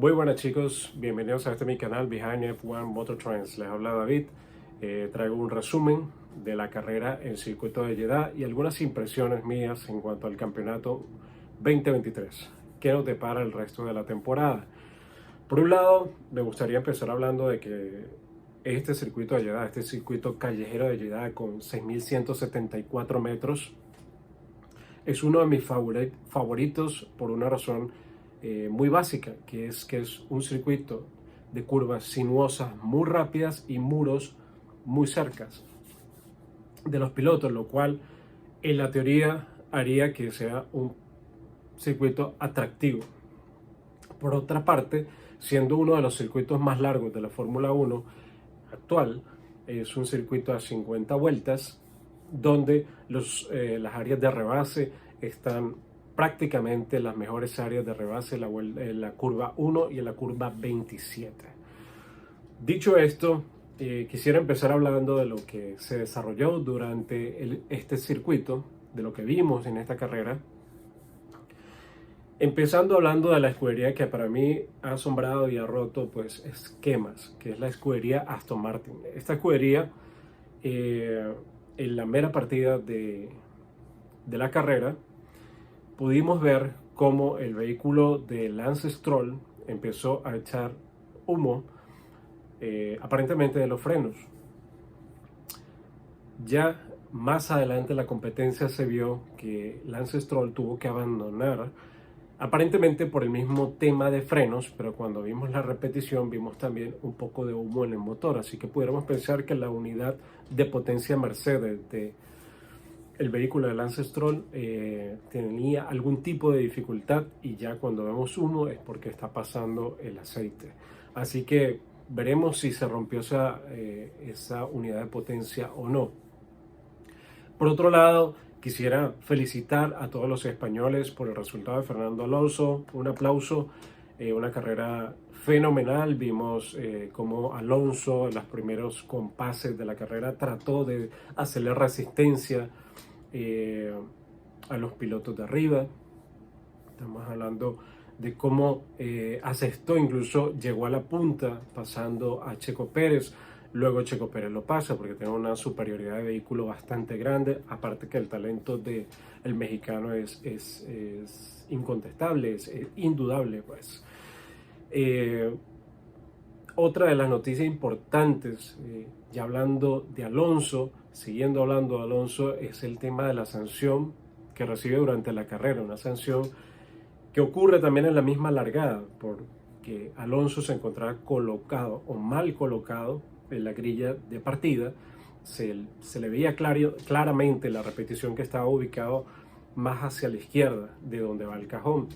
Muy buenas chicos, bienvenidos a mi canal Behind F1 Motor Trends. Les habla David. Traigo un resumen de la carrera en circuito de Jeddah y algunas impresiones mías en cuanto al campeonato 2023. ¿Qué nos depara el resto de la temporada? Por un lado, me gustaría empezar hablando de que este circuito de Jeddah, este circuito callejero de Jeddah con 6.174 metros, es uno de mis favoritos por una razón muy básica, que es un circuito de curvas sinuosas muy rápidas y muros muy cercas de los pilotos, lo cual en la teoría haría que sea un circuito atractivo. Por otra parte, siendo uno de los circuitos más largos de la Fórmula 1 actual, es un circuito a 50 vueltas, donde las áreas de rebase están prácticamente las mejores áreas de rebase en la curva 1 y en la curva 27. Dicho esto, quisiera empezar hablando de lo que se desarrolló durante este circuito, de lo que vimos en esta carrera. Empezando hablando de la escudería que para mí ha asombrado y ha roto pues esquemas, que es la escudería Aston Martin. Esta escudería, en la mera partida de la carrera, pudimos ver cómo el vehículo de Lance Stroll empezó a echar humo, aparentemente de los frenos. Ya más adelante en la competencia se vio que Lance Stroll tuvo que abandonar, aparentemente por el mismo tema de frenos, pero cuando vimos la repetición vimos también un poco de humo en el motor, así que pudiéramos pensar que la unidad de potencia Mercedes de el vehículo de Lance Stroll tenía algún tipo de dificultad, y ya cuando vemos humo es porque está pasando el aceite. Así que veremos si se rompió esa unidad de potencia o no. Por otro lado, quisiera felicitar a todos los españoles por el resultado de Fernando Alonso. Un aplauso, una carrera fenomenal. Vimos cómo Alonso en los primeros compases de la carrera trató de hacerle resistencia a los pilotos de arriba. Estamos hablando de cómo asestó, incluso llegó a la punta pasando a Checo Pérez. Luego Checo Pérez lo pasa porque tiene una superioridad de vehículo bastante grande, aparte que el talento del mexicano es incontestable, es indudable pues. Otra de las noticias importantes, ya hablando de Alonso, siguiendo hablando de Alonso, es el tema de la sanción que recibe durante la carrera, una sanción que ocurre también en la misma largada, porque Alonso se encontraba colocado o mal colocado en la grilla de partida. Se le veía claramente la repetición que estaba ubicado más hacia la izquierda de donde va el cajón.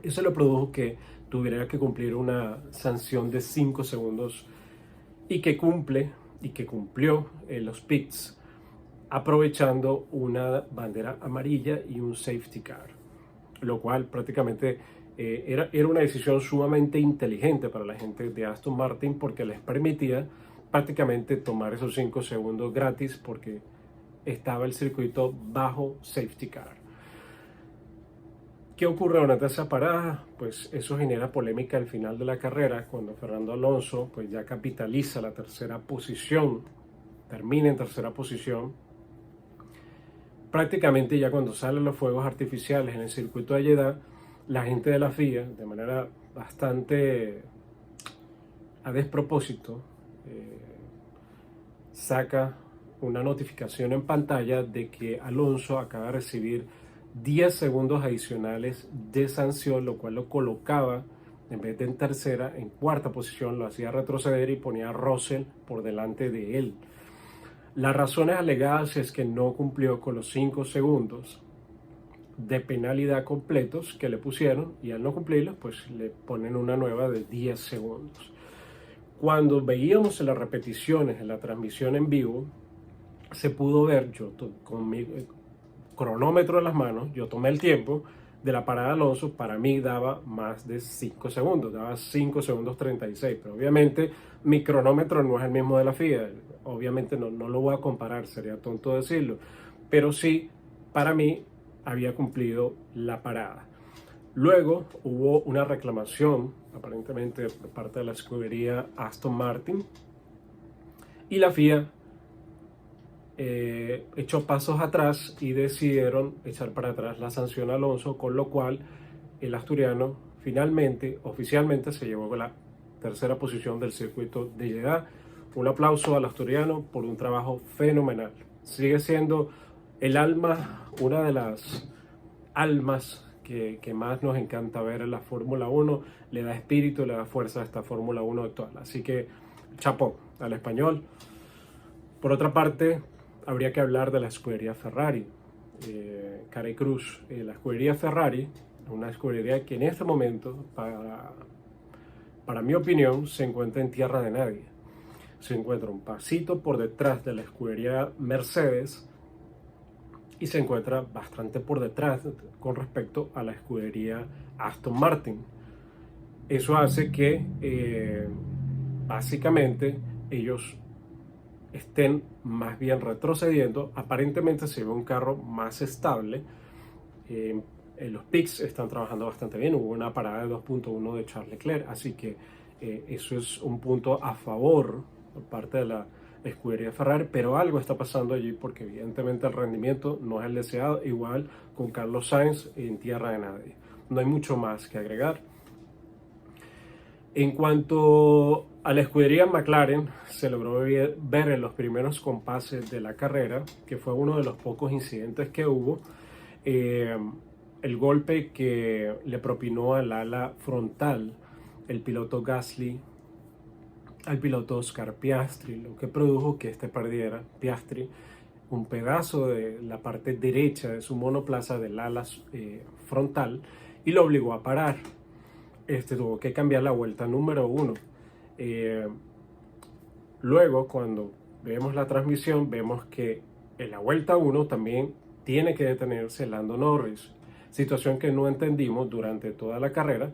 Eso le produjo que tuviera que cumplir una sanción de 5 segundos y que cumplió en los pits, aprovechando una bandera amarilla y un safety car, lo cual prácticamente era una decisión sumamente inteligente para la gente de Aston Martin, porque les permitía prácticamente tomar esos 5 segundos gratis porque estaba el circuito bajo safety car. ¿Qué ocurre durante esa parada? Pues eso genera polémica al final de la carrera, cuando Fernando Alonso pues ya capitaliza la tercera posición, termina en tercera posición. Prácticamente ya cuando salen los fuegos artificiales en el circuito de Jeddah, la gente de la FIA, de manera bastante a despropósito, saca una notificación en pantalla de que Alonso acaba de recibir 10 segundos adicionales de sanción, lo cual lo colocaba, en vez de en tercera, en cuarta posición, lo hacía retroceder y ponía a Russell por delante de él. Las razones alegadas es que no cumplió con los 5 segundos de penalidad completos que le pusieron, y al no cumplirlos pues le ponen una nueva de 10 segundos. Cuando veíamos en las repeticiones, en la transmisión en vivo, se pudo ver, yo con mi cronómetro en las manos, yo tomé el tiempo de la parada de Alonso, para mí daba más de 5 segundos, daba 5 segundos 36, pero obviamente mi cronómetro no es el mismo de la FIA, obviamente no lo voy a comparar, sería tonto decirlo, pero sí, para mí había cumplido la parada. Luego hubo una reclamación, aparentemente por parte de la escudería Aston Martin, y la FIA echó pasos atrás y decidieron echar para atrás la sanción a Alonso, con lo cual el asturiano finalmente, oficialmente, se llevó la tercera posición del circuito de Jeddah. Un aplauso al asturiano por un trabajo fenomenal. Sigue siendo el alma, una de las almas que más nos encanta ver en la Fórmula 1. Le da espíritu, le da fuerza a esta Fórmula 1 actual. Así que, chapó al español. Por otra parte, habría que hablar de la escudería Ferrari. Carey Cruz, la escudería Ferrari, una escudería que en este momento, para mi opinión, se encuentra en tierra de nadie. Se encuentra un pasito por detrás de la escudería Mercedes y se encuentra bastante por detrás con respecto a la escudería Aston Martin. Eso hace que básicamente ellos estén más bien retrocediendo. Aparentemente se ve un carro más estable. Los pits están trabajando bastante bien. Hubo una parada de 2.1 de Charles Leclerc, así que eso es un punto a favor por parte de la escudería Ferrari, pero algo está pasando allí porque evidentemente el rendimiento no es el deseado. Igual con Carlos Sainz en tierra de nadie. No hay mucho más que agregar. En cuanto a la escudería McLaren, se logró ver en los primeros compases de la carrera, que fue uno de los pocos incidentes que hubo, el golpe que le propinó al ala frontal el piloto Gasly al piloto Oscar Piastri, lo que produjo que este perdiera, Piastri, un pedazo de la parte derecha de su monoplaza del ala frontal y lo obligó a parar. Tuvo que cambiar la vuelta número 1. Luego, cuando vemos la transmisión, vemos que en la vuelta 1 también tiene que detenerse Lando Norris, situación que no entendimos durante toda la carrera.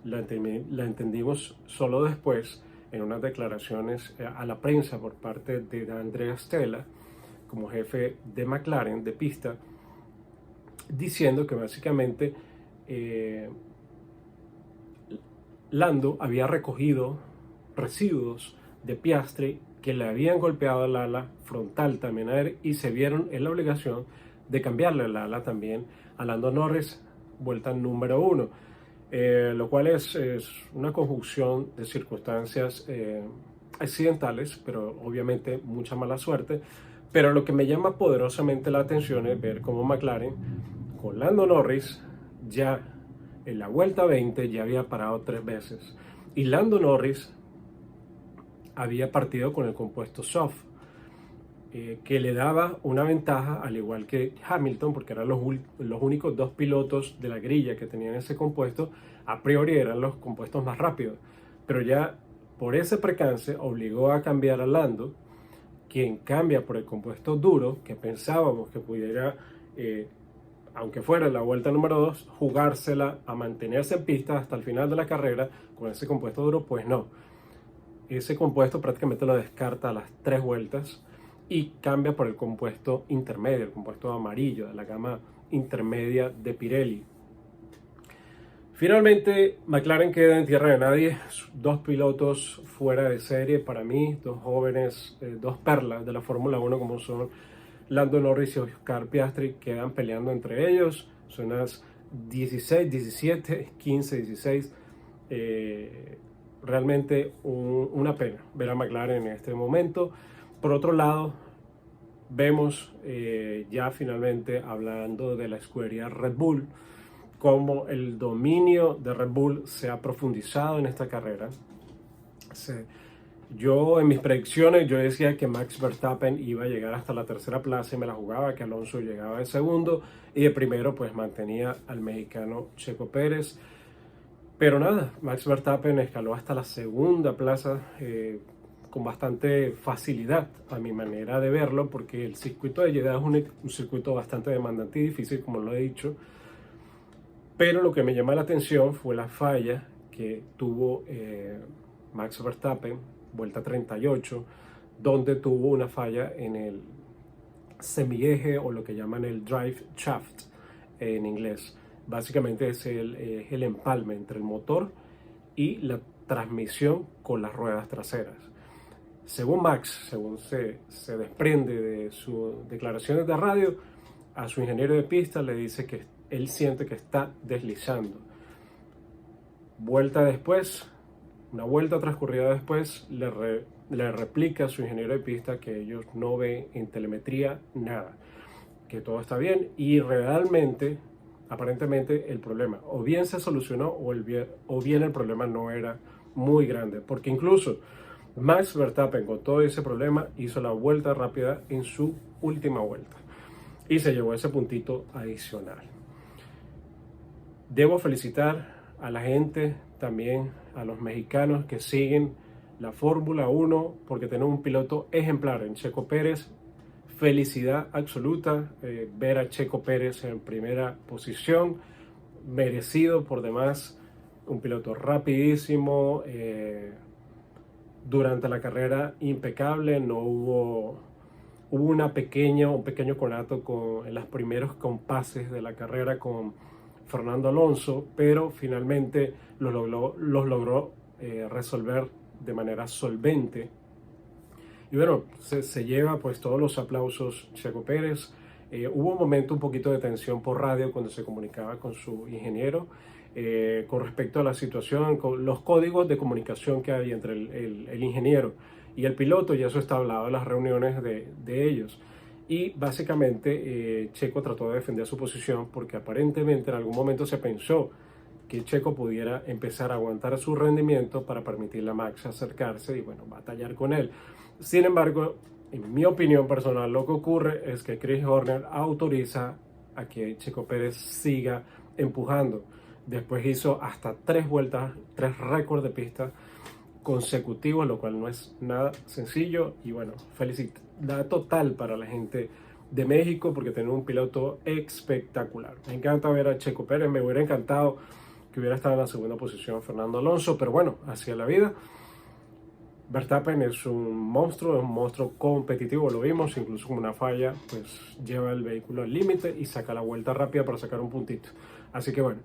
La entendimos solo después en unas declaraciones a la prensa por parte de Andrea Stella, como jefe de McLaren de pista, diciendo que básicamente Lando había recogido residuos de Piastri que le habían golpeado el ala frontal también a él, y se vieron en la obligación de cambiarle el ala también a Lando Norris, vuelta número 1, lo cual es una conjunción de circunstancias accidentales, pero obviamente mucha mala suerte. Pero lo que me llama poderosamente la atención es ver cómo McLaren, con Lando Norris, ya en la vuelta 20 ya había parado 3 veces. Y Lando Norris había partido con el compuesto soft, que le daba una ventaja, al igual que Hamilton, porque eran los únicos 2 pilotos de la grilla que tenían ese compuesto. A priori eran los compuestos más rápidos. Pero ya por ese percance obligó a cambiar a Lando, quien cambia por el compuesto duro, que pensábamos que pudiera, aunque fuera la vuelta número 2, jugársela a mantenerse en pista hasta el final de la carrera con ese compuesto duro. Pues no, ese compuesto prácticamente lo descarta a las 3 vueltas y cambia por el compuesto intermedio, el compuesto amarillo de la gama intermedia de Pirelli. Finalmente, McLaren queda en tierra de nadie. 2 pilotos fuera de serie para mí, 2 jóvenes, 2 perlas de la Fórmula 1 como son Lando Norris y Oscar Piastri, quedan peleando entre ellos. Son las 16, 17, 15, 16. Realmente una pena ver a McLaren en este momento. Por otro lado, vemos ya finalmente, hablando de la escudería Red Bull, cómo el dominio de Red Bull se ha profundizado en esta carrera. Yo en mis predicciones yo decía que Max Verstappen iba a llegar hasta la tercera plaza y me la jugaba, que Alonso llegaba de segundo y de primero pues mantenía al mexicano Checo Pérez. Pero nada, Max Verstappen escaló hasta la segunda plaza con bastante facilidad, a mi manera de verlo, porque el circuito de Jeddah es un circuito bastante demandante y difícil, como lo he dicho. Pero lo que me llama la atención fue la falla que tuvo Max Verstappen, vuelta 38, donde tuvo una falla en el semieje, o lo que llaman el drive shaft en inglés. básicamente es el empalme entre el motor y la transmisión con las ruedas traseras. Según Max, según se desprende de sus declaraciones de radio, a su ingeniero de pista le dice que él siente que está deslizando. Una vuelta transcurrida después, le replica a su ingeniero de pista que ellos no ven en telemetría nada, que todo está bien y realmente, aparentemente, el problema o bien se solucionó o bien el problema no era muy grande, porque incluso Max Verstappen con todo ese problema hizo la vuelta rápida en su última vuelta y se llevó ese puntito adicional. Debo felicitar a la gente, también a los mexicanos que siguen la Fórmula 1, porque tenemos un piloto ejemplar en Checo Pérez. Felicidad absoluta ver a Checo Pérez en primera posición, merecido por demás, un piloto rapidísimo, durante la carrera impecable, no hubo un pequeño conato en los primeros compases de la carrera con Fernando Alonso, pero finalmente los logró resolver de manera solvente. Y bueno, se lleva pues todos los aplausos Checo Pérez. Hubo un momento un poquito de tensión por radio cuando se comunicaba con su ingeniero con respecto a la situación, con los códigos de comunicación que hay entre el ingeniero y el piloto, y eso está hablado en las reuniones de ellos. Y básicamente Checo trató de defender su posición porque aparentemente en algún momento se pensó que Checo pudiera empezar a aguantar su rendimiento para permitirle a Max acercarse y bueno, batallar con él. Sin embargo, en mi opinión personal, lo que ocurre es que Chris Horner autoriza a que Checo Pérez siga empujando. Después hizo hasta 3 vueltas, 3 récords de pista consecutivos, lo cual no es nada sencillo. Y bueno, felicidad total para la gente de México porque tiene un piloto espectacular. Me encanta ver a Checo Pérez, me hubiera encantado que hubiera estado en la segunda posición Fernando Alonso, pero bueno, así es la vida. Verstappen es un monstruo competitivo, lo vimos, incluso con una falla, pues lleva el vehículo al límite y saca la vuelta rápida para sacar un puntito. Así que bueno,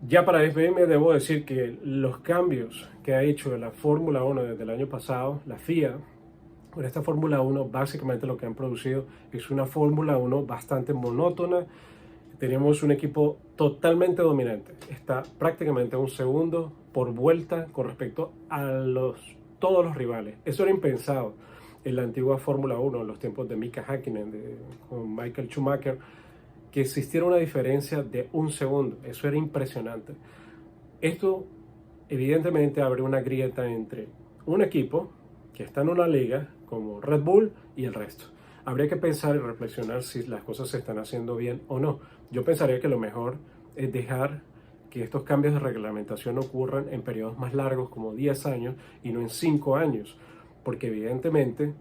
ya para despedirme debo decir que los cambios que ha hecho la Fórmula 1 desde el año pasado, la FIA, con esta Fórmula 1 básicamente lo que han producido es una Fórmula 1 bastante monótona. Tenemos un equipo totalmente dominante, está prácticamente a un segundo por vuelta con respecto a todos los rivales. Eso era impensado en la antigua Fórmula 1, en los tiempos de Mika Häkkinen, con Michael Schumacher, que existiera una diferencia de un segundo. Eso era impresionante. Esto evidentemente abre una grieta entre un equipo que está en una liga como Red Bull y el resto. Habría que pensar y reflexionar si las cosas se están haciendo bien o no. Yo pensaría que lo mejor es dejar que estos cambios de reglamentación ocurran en periodos más largos, como 10 años, y no en 5 años, porque evidentemente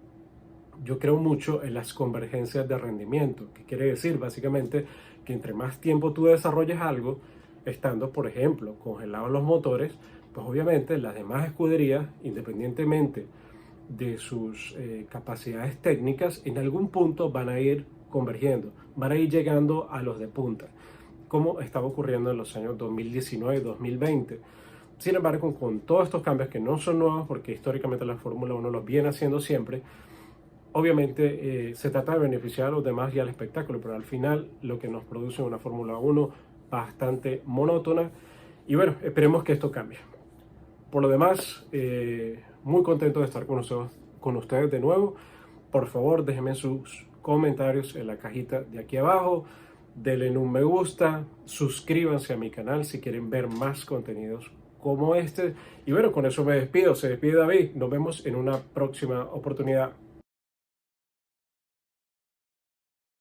yo creo mucho en las convergencias de rendimiento, que quiere decir básicamente que entre más tiempo tú desarrolles algo, estando, por ejemplo, congelados los motores, pues obviamente las demás escuderías, independientemente de sus capacidades técnicas, en algún punto van a ir convergiendo, van a ir llegando a los de punta, como estaba ocurriendo en los años 2019 y 2020. Sin embargo, con todos estos cambios que no son nuevos, porque históricamente la Fórmula 1 los viene haciendo siempre, obviamente se trata de beneficiar a los demás y al espectáculo, pero al final lo que nos produce es una Fórmula 1 bastante monótona. Y bueno, esperemos que esto cambie. Por lo demás, muy contento de estar con ustedes de nuevo. Por favor, déjenme sus comentarios en la cajita de aquí abajo. Denle un me gusta, suscríbanse a mi canal si quieren ver más contenidos como este. Y bueno, con eso me despido. Se despide David. Nos vemos en una próxima oportunidad.